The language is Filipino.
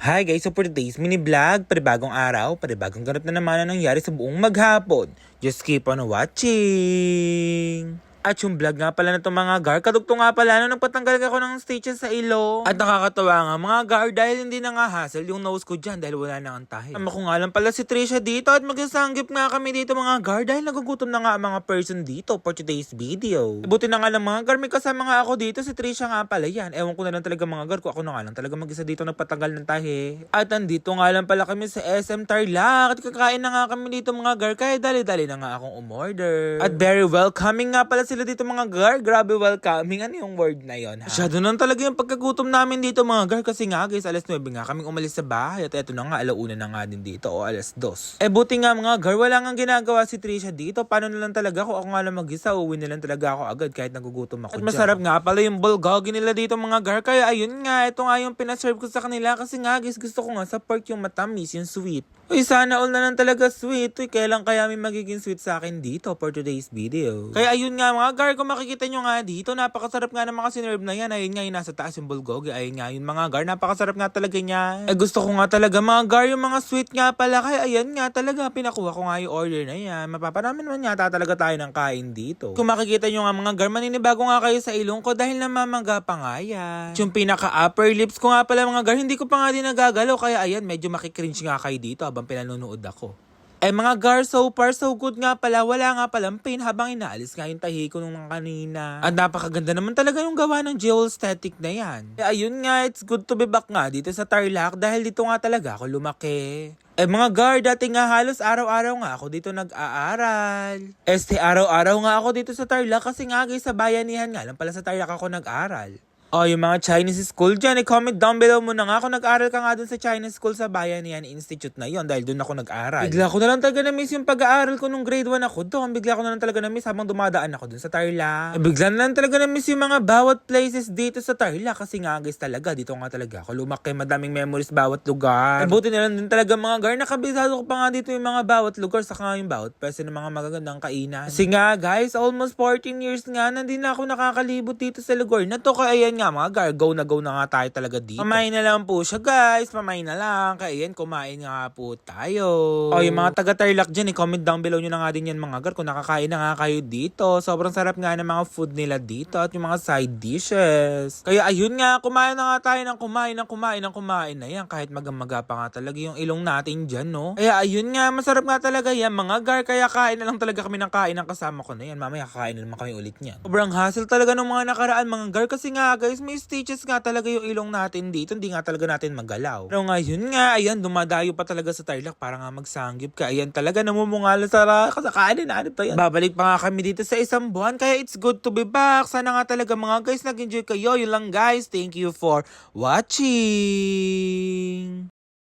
Hi guys, so for today's mini vlog, panibagong araw, panibagong ganap na naman ang nangyari sa buong maghapon. Just keep on watching! At yung vlog nga pala na itong mga gar, kadugto nga pala nung nagpatanggal ako ng stitches sa ilong. At nakakatawa nga mga gar dahil hindi na nga hassle yung nose ko dyan dahil wala na ang tahi. Ama ko nga lang pala si Trisha dito at magsasanggip nga kami dito mga gar dahil nagugutom na nga ang mga person dito for today's video. Buti na nga lang mga gar, may kasama nga ako dito, si Trisha nga pala yan. Ewan ko na lang talaga mga gar, kung ako na nga lang talaga mag-isa dito nagpatanggal ng tahi. At andito nga lang pala kami sa SM Tarlac at kakain na nga kami dito mga gar kaya dali-dali na nga akong umorder. At very welcoming nga pala sila dito mga gar, grabe welcoming. Ano yung word na yon? Masyado na talaga yung pagkagutom namin dito mga gar kasi nga guys, alas 9 nga kaming umalis sa bahay at eto na nga, alauna na nga din dito o alas 2. Buti nga mga gar, wala nga ginagawa si Trisha dito. Paano na lang talaga ako nga lang mag-isa, uwi na lang talaga ako agad kahit nagugutom ako. At masarap nga pala yung bulgogi nila dito mga gar, kaya ayun nga, ito nga yung pinaserve ko sa kanila kasi nga guys, gusto ko nga sa pork yung matamis, yung sweet. Uy, sana all na lang talaga sweet. Uy, kailan kaya may magiging sweet sa akin dito for today's video. Kaya ayun nga mga gar, kung makikita nyo nga dito, napakasarap nga ng mga sinerve na yan. Ayun nga yung nasa taas yung bulgogi. Ayun nga yung mga gar, napakasarap nga talaga niya. Gusto ko nga talaga mga gar, yung mga sweet nga pala. Kaya ayan nga talaga, pinakuha ko nga yung order na yan. Mapaparami naman yata talaga tayo ng kain dito. Kung makikita nyo nga mga gar, maninibago nga kayo sa ilong ko dahil namamaga pa nga yan. Yung pinaka upper lips ko nga pala mga gar, hindi ko pa nga din nagagalaw. Kaya ayan, medyo makikringe nga kayo dito habang pinanonood ako. Mga gar, so far so good nga pala. Wala nga palang pain habang inaalis nga yung tahi ko nung kanina. At napakaganda naman talaga yung gawa ng gel aesthetic na yan. Ayun nga, it's good to be back nga dito sa Tarlac dahil dito nga talaga ako lumaki. Mga gar, dati nga halos araw-araw nga ako dito nag-aaral. Araw-araw nga ako dito sa Tarlac kasi nga guys, sa bayanihan nga lang pala sa Tarlac ako nag-aral. Yung mga Chinese school dyan, comment down below mo na nga kung nag-aral ka nga dun sa Chinese school sa Bayanihan Institute na yon dahil dun ako nag-aral. Bigla ko na lang talaga na-miss yung pag-aaral ko nung grade 1 ako doon. Bigla ko na lang talaga na-miss habang dumadaan ako dun sa Tarlac. Bigla na lang talaga na-miss yung mga bawat places dito sa Tarlac kasi nga guys talaga, dito nga talaga ako lumaki. Madaming memories bawat lugar. Buti na lang din talaga mga gar, nakabisado ko pa nga dito yung mga bawat lugar saka yung bawat pwede ng mga magagandang kainan. Kasi nga guys, almost 14 years nga na din ako nakakalibot dito sa lugar na to. Kaya ayan nga mga gar, go na nga tayo talaga dito. Pamain na lang po siya guys, pamain na lang. Kaya yan, kumain nga po tayo. Yung mga taga Tarlac dyan, comment down below nyo na nga din yan mga gar kung nakakain na nga kayo dito. Sobrang sarap nga ng mga food nila dito at yung mga side dishes. Kaya ayun nga, kumain na nga tayo ng kumain na yan. Kahit magamaga pa nga talaga yung ilong natin dyan, no? Kaya ayun nga, masarap nga talaga yan mga gar. Kaya kain na lang talaga kami ng kain ng kasama ko na yan. Mamaya kakain na naman kami ulit niyan. Sobrang hassle talaga ng mga nakaraan mga gar kasi nga guys, may stitches nga talaga yung ilong natin dito, hindi nga talaga natin magalaw. Pero ngayon nga, ayan, dumadayo pa talaga sa Tarlac para nga magsanggip ka. Ayan talaga, namumungala sa kasakanin na ano to yan. Babalik pa nga kami dito sa isang buwan, kaya it's good to be back. Sana nga talaga mga guys, nag-enjoy kayo. Yun lang guys, thank you for watching.